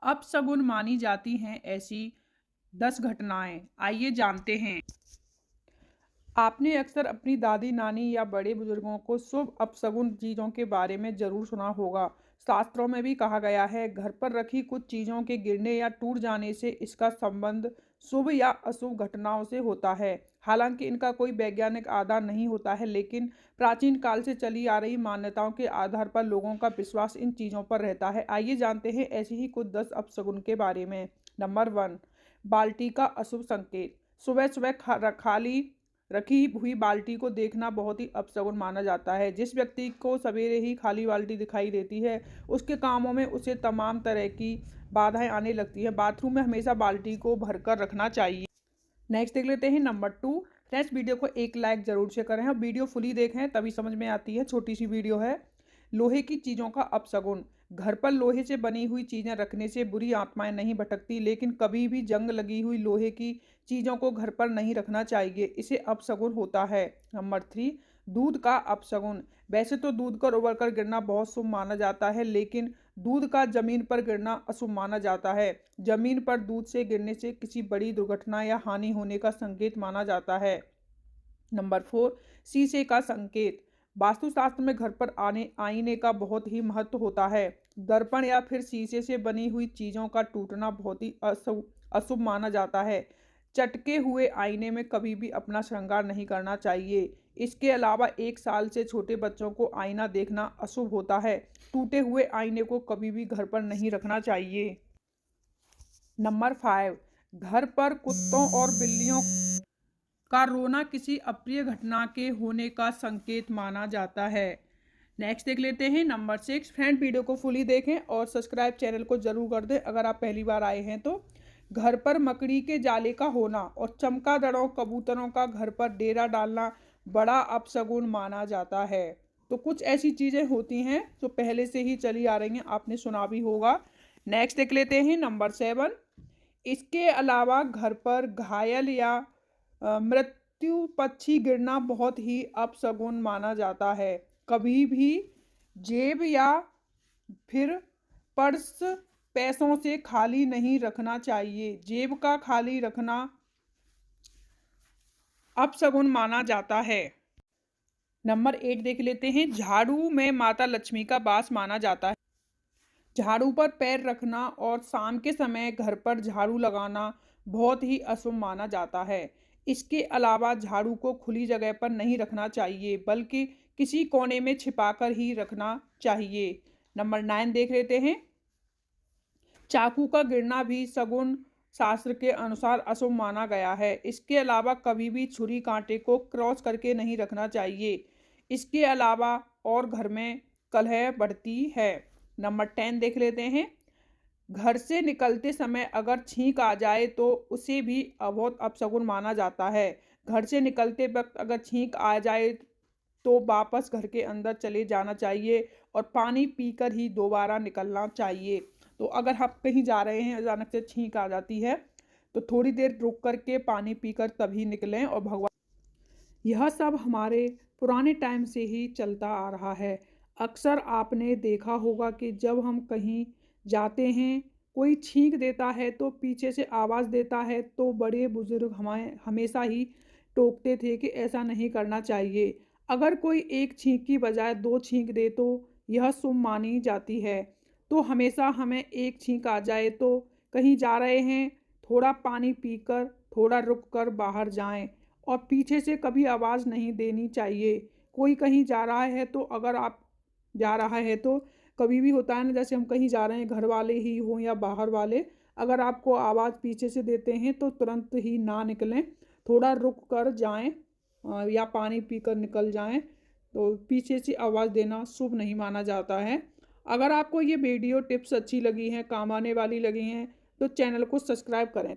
अपशगुन मानी जाती हैं ऐसी 10 घटनाएं, आइए जानते हैं। आपने अक्सर अपनी दादी नानी या बड़े बुजुर्गों को शुभ अपशगुन चीज़ों के बारे में ज़रूर सुना होगा। शास्त्रों में भी कहा गया है घर पर रखी कुछ चीज़ों के गिरने या टूट जाने से इसका संबंध शुभ या अशुभ घटनाओं से होता है। हालांकि इनका कोई वैज्ञानिक आधार नहीं होता है, लेकिन प्राचीन काल से चली आ रही मान्यताओं के आधार पर लोगों का विश्वास इन चीज़ों पर रहता है। आइए जानते हैं ऐसी ही कुछ 10 अपशगुन के बारे में। नंबर 1, बाल्टी का अशुभ संकेत। सुबह सुबह खाली रखी हुई बाल्टी को देखना बहुत ही अपशगुन माना जाता है। जिस व्यक्ति को सवेरे ही खाली बाल्टी दिखाई देती है, उसके कामों में उसे तमाम तरह की बाधाएं आने लगती है। बाथरूम में हमेशा बाल्टी को भरकर रखना चाहिए। नेक्स्ट देख लेते हैं नंबर 2। फ्रेंड्स, वीडियो को एक लाइक जरूर से करें और वीडियो फुली देखें, तभी समझ में आती है। छोटी सी वीडियो है। लोहे की चीज़ों का अपशगुन। घर पर लोहे से बनी हुई चीज़ें रखने से बुरी आत्माएं नहीं भटकती, लेकिन कभी भी जंग लगी हुई लोहे की चीज़ों को घर पर नहीं रखना चाहिए, इसे अपशगुन होता है। नंबर 3, दूध का अपशगुन। वैसे तो दूध का उबल कर गिरना बहुत शुभ माना जाता है, लेकिन दूध का जमीन पर गिरना अशुभ माना जाता है। जमीन पर दूध से गिरने से किसी बड़ी दुर्घटना या हानि होने का संकेत माना जाता है। नंबर 4, शीशे का संकेत। वास्तुशास्त्र में घर पर आने आईने का बहुत ही महत्व होता है। दर्पण या फिर शीशे से बनी हुई चीज़ों का टूटना बहुत ही अशुभ अशुभ माना जाता है। चटके हुए आईने में कभी भी अपना श्रृंगार नहीं करना चाहिए। इसके अलावा 1 साल से छोटे बच्चों को आईना देखना अशुभ होता है। टूटे हुए आईने को कभी भी घर पर नहीं रखना चाहिए। नंबर 5, घर पर कुत्तों और बिल्लियों का रोना किसी अप्रिय घटना के होने का संकेत माना जाता है। नेक्स्ट देख लेते हैं नंबर 6। फ्रेंड, वीडियो को फुली देखें और सब्सक्राइब चैनल को जरूर कर दें अगर आप पहली बार आए हैं तो। घर पर मकड़ी के जाले का होना और चमगादड़ों कबूतरों का घर पर डेरा डालना बड़ा अपशगुन माना जाता है। तो कुछ ऐसी चीज़ें होती हैं जो पहले से ही चली आ रही हैं, आपने सुना भी होगा। नेक्स्ट देख लेते हैं नंबर 7। इसके अलावा घर पर घायल या मृत्यु पक्षी गिरना बहुत ही अपशगुन माना जाता है। कभी भी जेब या फिर पर्स पैसों से खाली नहीं रखना चाहिए। जेब का खाली रखना अपशगुन माना जाता है। नंबर 8 देख लेते हैं। झाड़ू में माता लक्ष्मी का वास माना जाता है। झाड़ू पर पैर रखना और शाम के समय घर पर झाड़ू लगाना बहुत ही अशुभ माना जाता है। इसके अलावा झाड़ू को खुली जगह पर नहीं रखना चाहिए, बल्कि किसी कोने में छिपाकर ही रखना चाहिए। नंबर 9 देख लेते हैं। चाकू का गिरना भी शगुन शास्त्र के अनुसार अशुभ माना गया है। इसके अलावा कभी भी छुरी कांटे को क्रॉस करके नहीं रखना चाहिए। इसके अलावा और घर में कलह बढ़ती है। नंबर 10 देख लेते हैं। घर से निकलते समय अगर छींक आ जाए तो उसे भी बहुत अपशगुन माना जाता है। घर से निकलते वक्त अगर छींक आ जाए तो वापस घर के अंदर चले जाना चाहिए और पानी पीकर ही दोबारा निकलना चाहिए। तो अगर आप कहीं जा रहे हैं, अचानक से छींक आ जाती है, तो थोड़ी देर रुक करके पानी पीकर तभी निकलें। और भगवान, यह सब हमारे पुराने टाइम से ही चलता आ रहा है। अक्सर आपने देखा होगा कि जब हम कहीं जाते हैं, कोई छींक देता है तो पीछे से आवाज़ देता है, तो बड़े बुजुर्ग हमें हमेशा ही टोकते थे कि ऐसा नहीं करना चाहिए। अगर कोई एक छींक की बजाय 2 छींक दे तो यह शुभ मानी जाती है। तो हमेशा हमें एक छींक आ जाए तो कहीं जा रहे हैं, थोड़ा पानी पीकर थोड़ा रुक कर बाहर जाएं और पीछे से कभी आवाज़ नहीं देनी चाहिए। कोई कहीं जा रहा है तो अगर आप जा रहा है तो कभी भी होता है ना, जैसे हम कहीं जा रहे हैं, घर वाले ही हों या बाहर वाले, अगर आपको आवाज़ पीछे से देते हैं तो तुरंत ही ना निकलें, थोड़ा रुक कर जाएं या पानी पीकर निकल जाएं। तो पीछे से आवाज़ देना शुभ नहीं माना जाता है। अगर आपको ये वीडियो टिप्स अच्छी लगी हैं, काम आने वाली लगी हैं, तो चैनल को सब्सक्राइब करें।